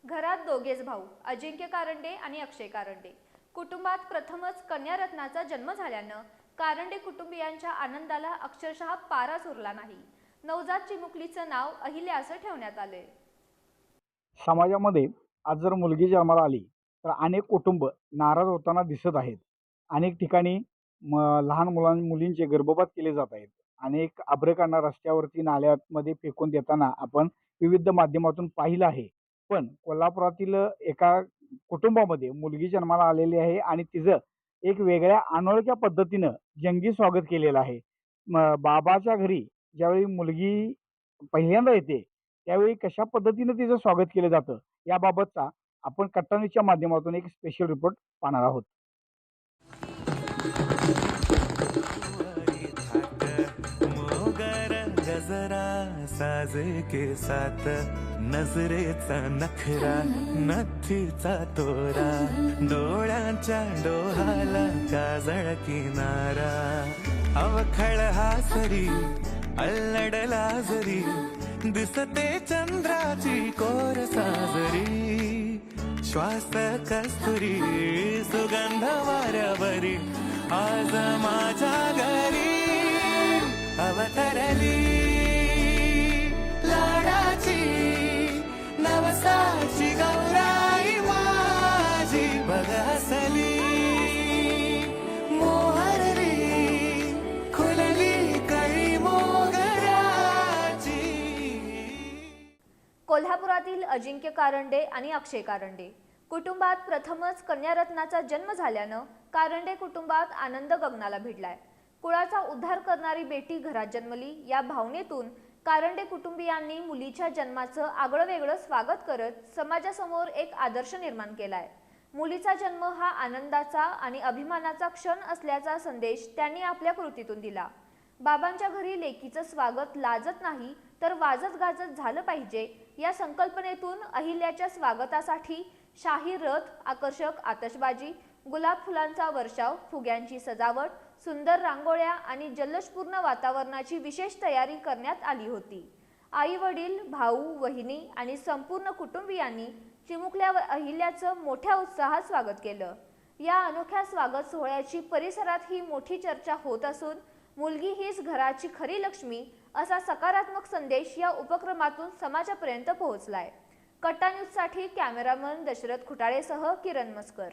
घरात दोघेच भाऊ अजिंक्य कारंडे आणि अक्षय कारंडे. कुटुंबात प्रथमच कन्यारत्नाचा जन्म झाल्यानं कारंडे कुटुंबियांच्या आनंदाला अक्षरशः पाराच उरला नाही. नवजात चिमुकलीचं नाव अहिल्या असं ठेवण्यात आले. समाजामध्ये आज जर मुलगी जन्माला आली तर अनेक कुटुंब नाराज होताना दिसत आहेत. अनेक ठिकाणी लहान मुलींचे गर्भपात केले जात आहेत. अनेक अभ्रेकांना रस्त्यावरती नाल्यामध्ये फेकून देताना आपण विविध माध्यमातून पाहिलं आहे. पण कोल्हापुरातील एका कुटुंबामध्ये मुलगी जन्माला आलेली आहे आणि तिचं एक वेगळ्या अनोळख्या पद्धतीनं जंगी स्वागत केलेलं आहे. बाबाच्या घरी ज्यावेळी मुलगी पहिल्यांदा येते त्यावेळी कशा पद्धतीनं तिचं स्वागत केलं जातं याबाबतचा आपण कट्टा न्यूजच्या माध्यमातून एक स्पेशल रिपोर्ट पाहणार आहोत. गजरा साज के साथ नजरेचा नखरा नथीचा तोरा डोळ्यांच्या डोहाला काजळ किनारा अवखळ हासरी अल्लडला जरी दिसते चंद्राची कोर साजरी श्वास कस्तुरी सुगंध वाऱ्यावरी आज माझ्या घरी अवतरली लाडाची नवसाची गौराई माझी बघ हसली मोहरली खुलली कळी मोगराची. कोल्हापुरातील अजिंक्य कारंडे आणि अक्षय कारंडे कुटुंबात प्रथमच कन्यारत्नाचा जन्म झाल्यानं कारंडे कुटुंबात आनंद गगनाला भिडलाय. कुळाचा उद्धार करणारी बेटी घरात जन्मली या भावनेतून कारंडे कुटुंबियांनी मुलीच्या जन्माचं आगळं वेगळं स्वागत करत समाजासमोर एक आदर्श निर्माण केलाय. मुलीचा जन्म हा आनंदाचा आणि अभिमानाचा क्षण असल्याचा संदेश त्यांनी आपल्या कृतीतून दिला. बाबांच्या घरी लेकीचं स्वागत लाजत नाही तर वाजत गाजत झालं पाहिजे या संकल्पनेतून अहिल्याच्या स्वागतासाठी शाही रथ, आकर्षक आतषबाजी, गुलाब फुलांचा वर्षाव, फुग्यांची सजावट, सुंदर रांगोळ्या आणि जल्लोषपूर्ण वातावरणाची विशेष तयारी करण्यात आली होती. आई वडील, भाऊ, वहिनी आणि संपूर्ण कुटुंबियांनी चिमुकल्या अहिल्याचं मोठ्या उत्साहात स्वागत केलं. या अनोख्या स्वागत सोहळ्याची परिसरात ही मोठी चर्चा होत असून मुलगी हीच घराची खरी लक्ष्मी असा सकारात्मक संदेश या उपक्रमातून समाजापर्यंत पोहोचलाय. कट्टा न्यूजसाठी कॅमेरामन दशरथ खुटाळेसह किरण मस्कर.